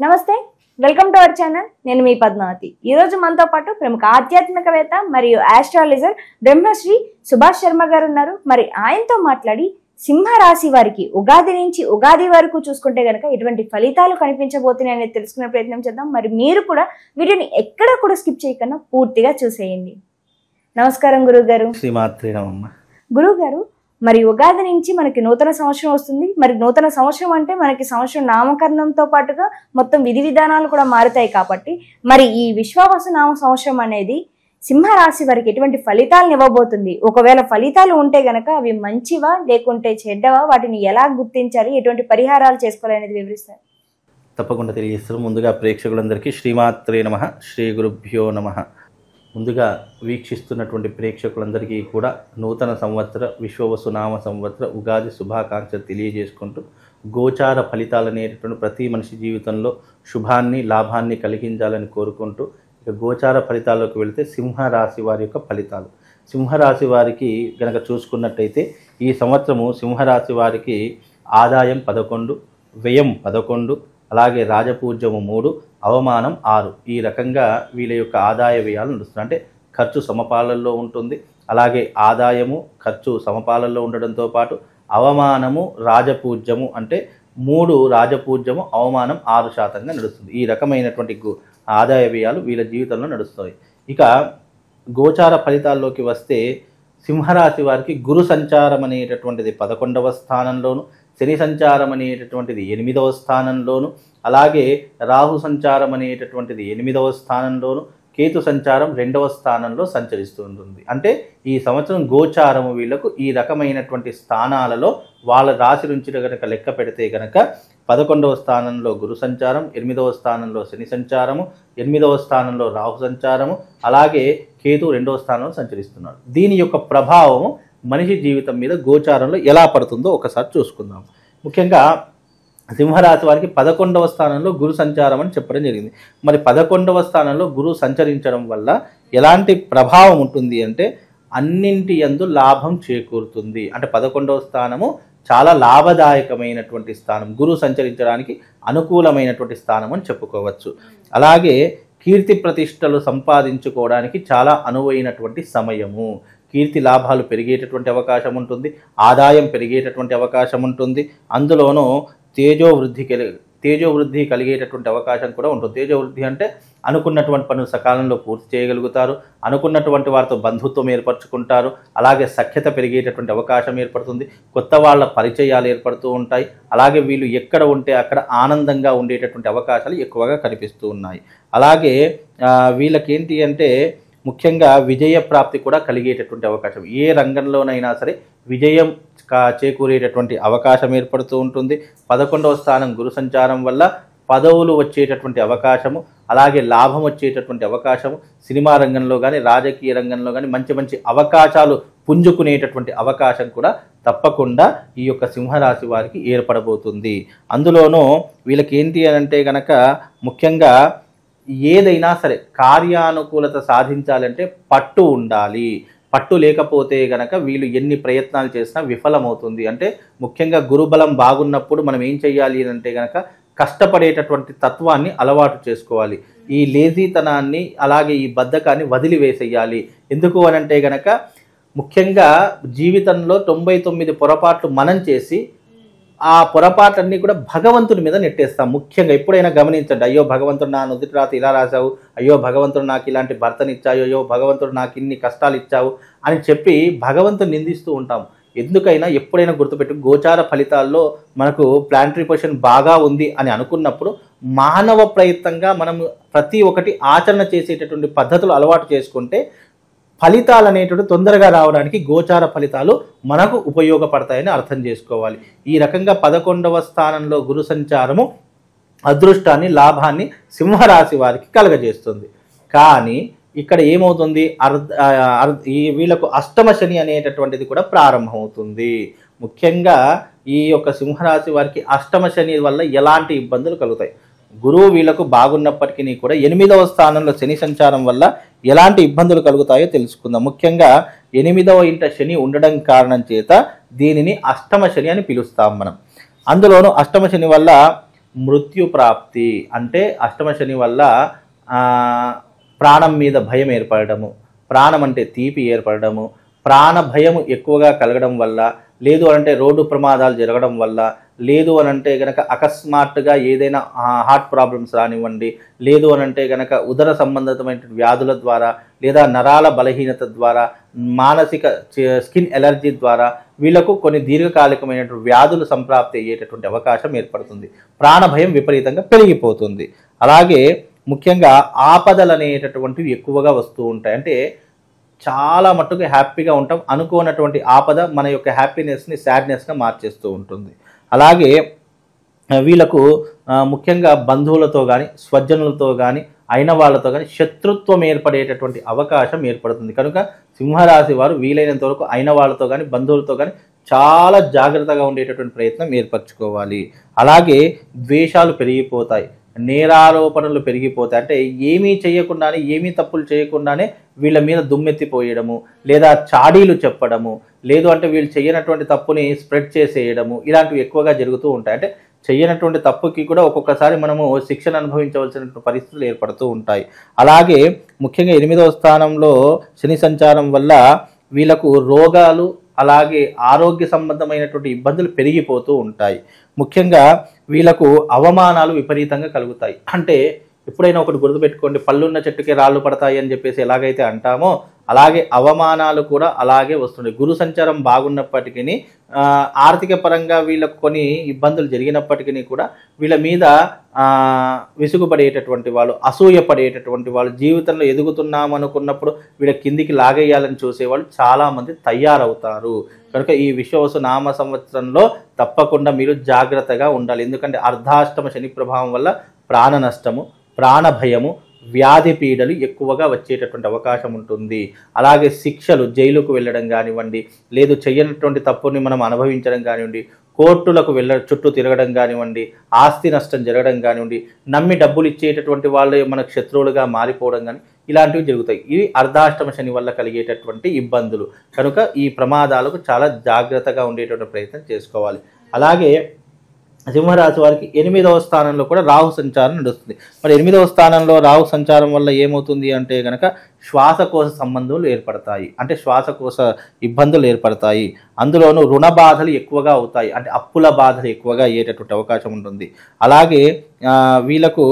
నమస్తే, welcome to our channel. నేను మీ పద్మావతి. ఈరోజు మనతో పాటు ప్రముఖ ఆధ్యాత్మికవేత్త మరియు ఆస్ట్రాలజర్ బ్రహ్మశ్రీ సుభాష్ శర్మ గారు ఉన్నారు. మరి ఆయనతో మాట్లాడి సింహరాశి వారికి ఉగాది నుంచి ఉగాది వరకు చూసుకుంటే గనక ఎటువంటి ఫలితాలు కనిపించబోతున్నాయి అనేది తెలుసుకునే ప్రయత్నం చేద్దాం. మరి మీరు కూడా వీడియోని ఎక్కడ కూడా స్కిప్ చేయకుండా పూర్తిగా చూసేయండి. నమస్కారం గురువు గారు. గురువు గారు, మరి ఉగాది నుంచి మనకి నూతన సంవత్సరం వస్తుంది. మరి నూతన సంవత్సరం అంటే మనకి సంవత్సరం నామకరణంతో పాటుగా మొత్తం విధి విధానాలు కూడా మారుతాయి కాబట్టి మరి ఈ విశ్వావసు నామ సంవత్సరం అనేది సింహరాశి వారికి ఎటువంటి ఫలితాలను ఇవ్వబోతుంది? ఒకవేళ ఫలితాలు ఉంటే గనక అవి మంచివా లేకుంటే చెడ్డవా? వాటిని ఎలా గుర్తించాలి, ఎటువంటి పరిహారాలు చేసుకోవాలి అనేది వివరిస్తారు. తప్పకుండా తెలియజేస్తారు. ముందుగా ప్రేక్షకులందరికీ శ్రీమాత్రే నమః, శ్రీ గురుభ్యో నమః. ముందుగా వీక్షిస్తున్నటువంటి ప్రేక్షకులందరికీ కూడా నూతన సంవత్సర విశ్వవసునామ సంవత్సర ఉగాది శుభాకాంక్షలు తెలియజేసుకుంటూ గోచార ఫలితాలు అనేటటువంటి ప్రతి మనిషి జీవితంలో శుభాన్ని లాభాన్ని కలిగించాలని కోరుకుంటూ ఇక గోచార ఫలితాల్లోకి వెళితే సింహరాశి వారి యొక్క ఫలితాలు. సింహరాశి వారికి కనుక చూసుకున్నట్టయితే ఈ సంవత్సరము సింహరాశి వారికి ఆదాయం 11, వ్యయం 11, అలాగే రాజపూజ్యము 3, అవమానం 6. ఈ రకంగా వీళ్ళ యొక్క ఆదాయ వ్యయాలు నడుస్తుంది. అంటే ఖర్చు సమపాలల్లో ఉంటుంది. అలాగే ఆదాయము ఖర్చు సమపాలల్లో ఉండడంతో పాటు అవమానము రాజపూజ్యము అంటే 3 రాజపూజ్యము అవమానం 6% నడుస్తుంది. ఈ రకమైనటువంటి ఆదాయ వ్యయాలు వీళ్ళ జీవితంలో నడుస్తాయి. ఇక గోచార ఫలితాల్లోకి వస్తే సింహరాశి వారికి గురు సంచారం అనేటటువంటిది 11వ స్థానంలోను, శని సంచారం అనేటటువంటిది 8వ స్థానంలోను, అలాగే రాహు సంచారం అనేటటువంటిది 8వ స్థానంలోను, కేతు సంచారం 2వ స్థానంలో సంచరిస్తూ ఉంటుంది. అంటే ఈ సంవత్సరం గోచారము వీళ్లకు ఈ రకమైనటువంటి స్థానాలలో వాళ్ళ రాశి నుంచి కనుక లెక్క పెడితే కనుక 11వ స్థానంలో గురు సంచారం, 8వ స్థానంలో శని సంచారము, 8వ స్థానంలో రాహు సంచారము, అలాగే కేతు 2వ స్థానంలో సంచరిస్తున్నాడు. దీని యొక్క ప్రభావము మనిషి జీవితం మీద గోచారంలో ఎలా పడుతుందో ఒకసారి చూసుకుందాం. ముఖ్యంగా సింహరాశి వారికి 11వ స్థానంలో గురు సంచారం అని చెప్పడం జరిగింది. మరి 11వ స్థానంలో గురువు సంచరించడం వల్ల ఎలాంటి ప్రభావం ఉంటుంది అంటే అన్నింటి యందు లాభం చేకూరుతుంది. అంటే 11వ స్థానము చాలా లాభదాయకమైనటువంటి స్థానం, గురువు సంచరించడానికి అనుకూలమైనటువంటి స్థానం అని చెప్పుకోవచ్చు. అలాగే కీర్తి ప్రతిష్టలు సంపాదించుకోవడానికి చాలా అనువైనటువంటి సమయము. కీర్తి లాభాలు పెరిగేటటువంటి అవకాశం ఉంటుంది, ఆదాయం పెరిగేటటువంటి అవకాశం ఉంటుంది. అందులోనూ తేజోవృద్ధి కలిగేటటువంటి అవకాశం కూడా ఉంటుంది. తేజోవృద్ధి అంటే అనుకున్నటువంటి పనులు సకాలంలో పూర్తి చేయగలుగుతారు, అనుకున్నటువంటి వారితో బంధుత్వం ఏర్పరచుకుంటారు, అలాగే సఖ్యత పెరిగేటటువంటి అవకాశం ఏర్పడుతుంది, కొత్త వాళ్ళ పరిచయాలు ఏర్పడుతూ ఉంటాయి. అలాగే వీళ్ళు ఎక్కడ ఉంటే అక్కడ ఆనందంగా ఉండేటటువంటి అవకాశాలు ఎక్కువగా కనిపిస్తూ ఉన్నాయి. అలాగే వీళ్ళకేంటి అంటే ముఖ్యంగా విజయ ప్రాప్తి కూడా కలిగేటటువంటి అవకాశం, ఏ రంగంలోనైనా సరే విజయం చేకూరేటటువంటి అవకాశం ఏర్పడుతూ ఉంటుంది. 11వ స్థానం గురు సంచారం వల్ల పదవులు వచ్చేటటువంటి అవకాశము, అలాగే లాభం వచ్చేటటువంటి అవకాశము, సినిమా రంగంలో కానీ రాజకీయ రంగంలో కానీ మంచి మంచి అవకాశాలు పుంజుకునేటటువంటి అవకాశం కూడా తప్పకుండా ఈ యొక్క సింహరాశి వారికి ఏర్పడబోతుంది. అందులోనూ వీళ్ళకి ఏంటి అని అంటే కనుక ముఖ్యంగా ఏదైనా సరే కార్యానుకూలత సాధించాలంటే పట్టు ఉండాలి. పట్టు లేకపోతే గనక వీళ్ళు ఎన్ని ప్రయత్నాలు చేసినా విఫలమవుతుంది. అంటే ముఖ్యంగా గురుబలం బాగున్నప్పుడు మనం ఏం చెయ్యాలి అంటే గనక కష్టపడేటటువంటి తత్వాన్ని అలవాటు చేసుకోవాలి. ఈ లేజీతనాన్ని అలాగే ఈ బద్ధకాన్ని వదిలివేసేయాలి. ఎందుకు అనంటే గనక ముఖ్యంగా జీవితంలో 99 పొరపాట్లు మనం చేసి ఆ పొరపాట్లన్నీ కూడా భగవంతుని మీద నెట్టేస్తాం. ముఖ్యంగా ఎప్పుడైనా గమనించండి, అయ్యో భగవంతుడు నా నుదుటి రాత ఇలా రాశావు, అయ్యో భగవంతుడు నాకు ఇలాంటి భర్తనిచ్చావు, అయ్యో భగవంతుడు నాకు ఇన్ని కష్టాలు ఇచ్చావు అని చెప్పి భగవంతుని నిందిస్తూ ఉంటాం. ఎందుకైనా ఎప్పుడైనా గుర్తుపెట్టు, గోచార ఫలితాల్లో మనకు ప్లానటరీ పొజిషన్ బాగా ఉంది అని అనుకున్నప్పుడు మానవ ప్రయత్నంగా మనం ప్రతి ఒక్కటి ఆచరణ చేసేటటువంటి పద్ధతులు అలవాటు చేసుకుంటే ఫలితాలు అనేటువంటి తొందరగా రావడానికి గోచార ఫలితాలు మనకు ఉపయోగపడతాయని అర్థం చేసుకోవాలి. ఈ రకంగా 11వ స్థానంలో గురు సంచారము అదృష్టాన్ని లాభాన్ని సింహరాశి వారికి కలగజేస్తుంది. కానీ ఇక్కడ ఏమవుతుంది, వీళ్ళకు అష్టమ శని అనేటటువంటిది కూడా ప్రారంభమవుతుంది. ముఖ్యంగా ఈ యొక్క సింహరాశి వారికి అష్టమ శని వల్ల ఎలాంటి ఇబ్బందులు కలుగుతాయి? గురువు వీళ్ళకు బాగున్నప్పటికీ కూడా 8వ స్థానంలో శని సంచారం వల్ల ఎలాంటి ఇబ్బందులు కలుగుతాయో తెలుసుకుందాం. ముఖ్యంగా 8వ ఇంట శని ఉండడం కారణం చేత దీనిని అష్టమ శని అని పిలుస్తాం మనం. అందులోనూ అష్టమ శని వల్ల మృత్యు ప్రాప్తి, అంటే అష్టమ శని వల్ల ప్రాణం మీద భయం ఏర్పడము, ప్రాణం అంటే తీపి ఏర్పడము, ప్రాణ భయం ఎక్కువగా కలగడం వల్ల, లేదు అనంటే రోడ్డు ప్రమాదాలు జరగడం వల్ల, లేదు అనంటే గనక అకస్మాత్తుగా ఏదైనా హార్ట్ ప్రాబ్లమ్స్ రానివ్వండి, లేదు అనంటే గనక ఉదర సంబంధితమైన వ్యాధుల ద్వారా, లేదా నరాల బలహీనత ద్వారా, మానసిక స్కిన్ ఎలర్జీ ద్వారా వీళ్ళకు కొన్ని దీర్ఘకాలికమైనటువంటి వ్యాధులు సంప్రాప్తి అయ్యేటటువంటి అవకాశం ఏర్పడుతుంది. ప్రాణభయం విపరీతంగా పెరిగిపోతుంది. అలాగే ముఖ్యంగా ఆపదలు అనేటటువంటివి ఎక్కువగా వస్తూ ఉంటాయి. అంటే చాలా మట్టుకు హ్యాపీగా ఉంటాం, అనుకోనటువంటి ఆపద మన యొక్క హ్యాపీనెస్ని సాడ్నెస్గా మార్చేస్తూ ఉంటుంది. అలాగే వీళ్ళకు ముఖ్యంగా బంధువులతో కానీ, స్వజనులతో కానీ, అయిన వాళ్ళతో కానీ శత్రుత్వం ఏర్పడేటటువంటి అవకాశం ఏర్పడుతుంది. కనుక సింహరాశి వారు వీలైనంత వరకు అయిన వాళ్ళతో కానీ, బంధువులతో కానీ చాలా జాగ్రత్తగా ఉండేటటువంటి ప్రయత్నం ఏర్పరచుకోవాలి. అలాగే ద్వేషాలు పెరిగిపోతాయి, నేరారోపణలు పెరిగిపోతాయి. అంటే ఏమీ చేయకుండానే, ఏమీ తప్పులు చేయకుండానే వీళ్ళ మీద దుమ్మెత్తిపోయడము, లేదా చాడీలు చెప్పడము, లేదు అంటే వీళ్ళు చేయనటువంటి తప్పుని స్ప్రెడ్ చేసేయడము, ఇలాంటివి ఎక్కువగా జరుగుతూ ఉంటాయి. అంటే చేయనటువంటి తప్పుకి కూడా ఒక్కొక్కసారి మనము శిక్షణ అనుభవించవలసినటువంటి పరిస్థితులు ఏర్పడుతూ ఉంటాయి. అలాగే ముఖ్యంగా 8వ స్థానంలో శని సంచారం వల్ల వీళ్ళకు రోగాలు, అలాగే ఆరోగ్య సంబంధమైనటువంటి ఇబ్బందులు పెరిగిపోతూ ఉంటాయి. ముఖ్యంగా వీళ్ళకు అవమానాలు విపరీతంగా కలుగుతాయి. అంటే ఎప్పుడైనా ఒకటి గుర్తుపెట్టుకోండి, పళ్ళున్న చెట్టుకే రాళ్ళు పడతాయి అని చెప్పేసి ఎలాగైతే అంటామో అలాగే అవమానాలు కూడా అలాగే వస్తుంటాయి. గురు సంచారం బాగున్నప్పటికీ ఆర్థిక పరంగా వీళ్ళకు కొన్ని ఇబ్బందులు జరిగినప్పటికీ కూడా వీళ్ళ మీద విసుగుపడేటటువంటి వాళ్ళు, అసూయపడేటటువంటి వాళ్ళు, జీవితంలో ఎదుగుతున్నామనుకున్నప్పుడు వీళ్ళ కిందికి లాగేయాలని చూసేవాళ్ళు చాలామంది తయారవుతారు. కనుక ఈ విశ్వవసు నామ సంవత్సరంలో తప్పకుండా మీరు జాగ్రత్తగా ఉండాలి. ఎందుకంటే అర్ధాష్టమ శని ప్రభావం వల్ల ప్రాణ నష్టము, ప్రాణ భయము, వ్యాధి పీడలు ఎక్కువగా వచ్చేటటువంటి అవకాశం ఉంటుంది. అలాగే శిక్షలు, జైలుకు వెళ్ళడం కానివ్వండి, లేదు చేయనటువంటి తప్పుని మనం అనుభవించడం కానివ్వండి, కోర్టులకు చుట్టూ తిరగడం కానివ్వండి, ఆస్తి నష్టం జరగడం కానివ్వండి, నమ్మి డబ్బులు ఇచ్చేటటువంటి వాళ్ళు మనకు శత్రువులుగా మారిపోవడం కానీ ఇలాంటివి జరుగుతాయి. ఇవి అర్ధాష్టమ శని వల్ల కలిగేటటువంటి ఇబ్బందులు. కనుక ఈ ప్రమాదాలకు చాలా జాగ్రత్తగా ఉండేటువంటి ప్రయత్నం చేసుకోవాలి. అలాగే సింహరాశి వారికి 8వ స్థానంలో కూడా రాహు సంచారం నడుస్తుంది. మరి 8వ స్థానంలో రాహు సంచారం వల్ల ఏమవుతుంది అంటే కనుక శ్వాసకోశ సంబంధాలు ఏర్పడతాయి, అంటే శ్వాసకోశ ఇబ్బందులు ఏర్పడతాయి. అందులోనూ రుణ బాధలు ఎక్కువగా అవుతాయి, అంటే అప్పుల బాధలు ఎక్కువగా అయ్యేటటువంటి అవకాశం ఉంటుంది. అలాగే వీళ్ళకు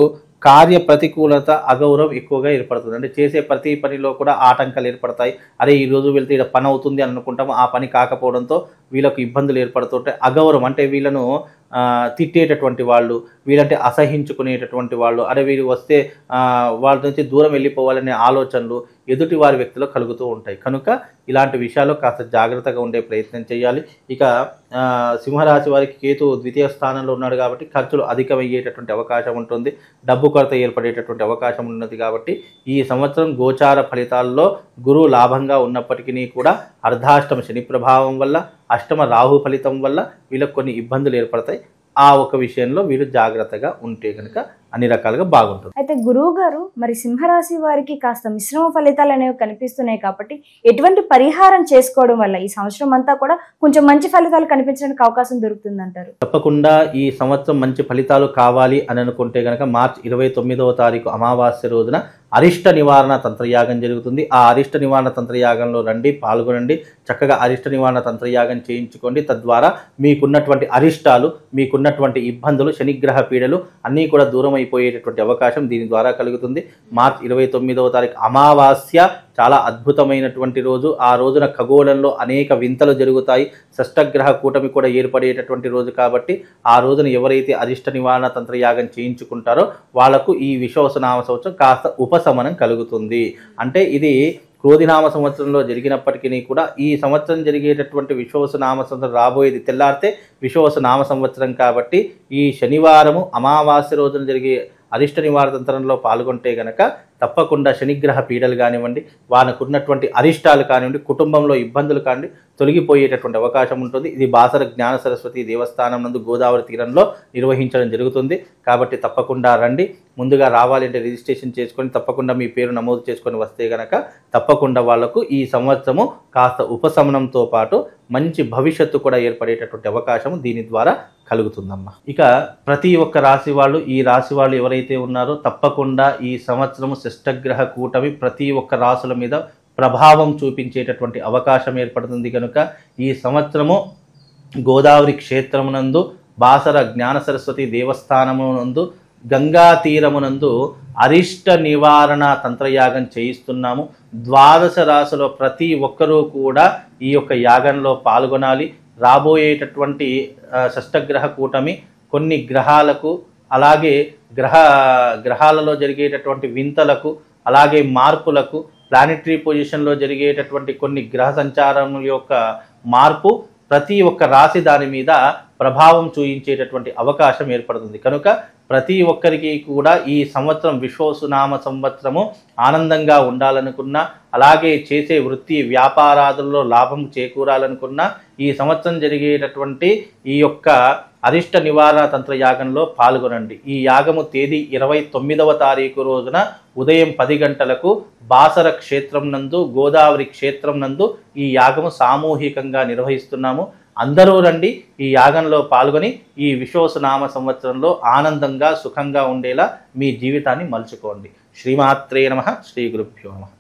కార్య ప్రతికూలత, అగౌరవం ఎక్కువగా ఏర్పడుతుంది. అంటే చేసే ప్రతి పనిలో కూడా ఆటంకాలు ఏర్పడతాయి. అరే ఈ రోజు వెళ్తే ఇక్కడ పని అవుతుంది అని అనుకుంటాము, ఆ పని కాకపోవడంతో వీళ్ళకు ఇబ్బందులు ఏర్పడుతుంటాయి. అగౌరవం అంటే వీళ్ళను తిట్టేటటువంటి వాళ్ళు, వీళ్ళంటే అసహించుకునేటటువంటి వాళ్ళు, అరే వీరు వస్తే వాళ్ళ నుంచి దూరం వెళ్ళిపోవాలనే ఆలోచనలు ఎదుటి వారి వ్యక్తిలో కలుగుతూ ఉంటాయి. కనుక ఇలాంటి విషయాల్లో కాస్త జాగ్రత్తగా ఉండే ప్రయత్నం చేయాలి. ఇక సింహరాశి వారికి కేతు 2వ స్థానంలో ఉన్నాడు కాబట్టి ఖర్చులు అధికమయ్యేటటువంటి అవకాశం ఉంటుంది, డబ్బు కొరత ఏర్పడేటటువంటి అవకాశం ఉన్నది. కాబట్టి ఈ సంవత్సరం గోచార ఫలితాల్లో గురువు లాభంగా ఉన్నప్పటికీ కూడా అర్ధాష్టమ శని ప్రభావం వల్ల, అష్టమ రాహు ఫలితం వల్ల వీళ్ళకు కొన్ని ఇబ్బందులు ఏర్పడతాయి. ఆ ఒక విషయంలో వీళ్ళు జాగ్రత్తగా ఉంటే కనుక అన్ని రకాలుగా బాగుంటుంది. అయితే గురువు గారు మరి సింహరాశి వారికి కాస్త మిశ్రమ ఫలితాలు అనేవి కనిపిస్తున్నాయి కాబట్టి ఎటువంటి పరిహారం చేసుకోవడం వల్ల ఈ సంవత్సరం అంతా కూడా కొంచెం మంచి ఫలితాలు కనిపించడానికి అవకాశం దొరుకుతుంది అంటారు? తప్పకుండా ఈ సంవత్సరం మంచి ఫలితాలు కావాలి అని అనుకుంటే కనుక మార్చి 29వ తారీఖు అమావాస్య రోజున అరిష్ట నివారణ తంత్రయాగం జరుగుతుంది. ఆ అరిష్ట నివారణ తంత్రయాగంలో రండి, పాల్గొనండి. చక్కగా అరిష్ట నివారణ తంత్రయాగం చేయించుకోండి. తద్వారా మీకున్నటువంటి అరిష్టాలు, మీకున్నటువంటి ఇబ్బందులు, శనిగ్రహ పీడలు అన్నీ కూడా దూరం అయిపోయేటటువంటి అవకాశం దీని ద్వారా కలుగుతుంది. మార్చి 29వ తారీఖు అమావాస్య చాలా అద్భుతమైనటువంటి రోజు. ఆ రోజున ఖగోళంలో అనేక వింతలు జరుగుతాయి. షష్టగ్రహ కూటమి కూడా ఏర్పడేటటువంటి రోజు కాబట్టి ఆ రోజున ఎవరైతే అరిష్ట నివారణ తంత్రయాగం చేయించుకుంటారో వాళ్లకు ఈ విశ్వవసునామ సంవత్సరం కాస్త ఉపశమనం కలుగుతుంది. అంటే ఇది క్రోధినామ సంవత్సరంలో జరిగినప్పటికీ కూడా ఈ సంవత్సరం జరిగేటటువంటి విశ్వవసునామ సంవత్సరం రాబోయేది తెల్లారితే విశ్వవసునామ సంవత్సరం కాబట్టి ఈ శనివారము అమావాస్య రోజున జరిగే అరిష్ట నివారణ తంత్రంలో పాల్గొంటే గనక తప్పకుండా శనిగ్రహ పీడలు కానివ్వండి, వానకున్నటువంటి అరిష్టాలు కానివ్వండి, కుటుంబంలో ఇబ్బందులు కానివ్వండి తొలగిపోయేటటువంటి అవకాశం ఉంటుంది. ఇది బాసర జ్ఞాన సరస్వతి దేవస్థానం నందు గోదావరి తీరంలో నిర్వహించడం జరుగుతుంది. కాబట్టి తప్పకుండా రండి. ముందుగా రావాలంటే రిజిస్ట్రేషన్ చేసుకొని తప్పకుండా మీ పేరు నమోదు చేసుకొని వస్తే గనక తప్పకుండా వాళ్లకు ఈ సంవత్సరము కాస్త ఉపశమనంతో పాటు మంచి భవిష్యత్తు కూడా ఏర్పడేటటువంటి అవకాశం దీని ద్వారా కలుగుతుందమ్మా. ఇక ప్రతి ఒక్క రాశి వాళ్ళు, ఈ రాశి వాళ్ళు ఎవరైతే ఉన్నారో తప్పకుండా ఈ సంవత్సరము శిష్టగ్రహ కూటమి ప్రతి ఒక్క రాశుల మీద ప్రభావం చూపించేటటువంటి అవకాశం ఏర్పడుతుంది. కనుక ఈ సంవత్సరము గోదావరి క్షేత్రమునందు బాసర జ్ఞాన సరస్వతి దేవస్థానమునందు గంగా తీరమునందు అరిష్ట నివారణ తంత్రయాగం చేయిస్తున్నాము. 12 రాశుల ప్రతి ఒక్కరూ కూడా ఈ యొక్క యాగంలో పాల్గొనాలి. రాబోయేటటువంటి షష్టగ్రహ కూటమి కొన్ని గ్రహాలకు, అలాగే గ్రహాలలో జరిగేటటువంటి వింతలకు, అలాగే మార్పులకు, ప్లానెటరీ పొజిషన్లో జరిగేటటువంటి కొన్ని గ్రహ సంచారం యొక్క మార్పు ప్రతి ఒక్క రాశి దాని మీద ప్రభావం చూపించేటటువంటి అవకాశం ఏర్పడుతుంది. కనుక ప్రతి ఒక్కరికి కూడా ఈ సంవత్సరం విశ్వసునామ సంవత్సరము ఆనందంగా ఉండాలనుకున్నా, అలాగే చేసే వృత్తి వ్యాపారాదుల్లో లాభం చేకూరాలనుకున్నా ఈ సంవత్సరం జరిగేటటువంటి ఈ యొక్క అరిష్ట నివారణ తంత్ర యాగంలో పాల్గొనండి. ఈ యాగము తేదీ 29వ తారీఖు రోజున ఉదయం 10 గంటలకు బాసర క్షేత్రం నందు గోదావరి క్షేత్రం నందు ఈ యాగము సామూహికంగా నిర్వహిస్తున్నాము. అందరూ రండి, ఈ యాగంలో పాల్గొని ఈ విశ్వసునామ సంవత్సరంలో ఆనందంగా సుఖంగా ఉండేలా మీ జీవితాన్ని మలుచుకోండి. శ్రీమాత్రే నమః. శ్రీ గురుభ్యో నమః.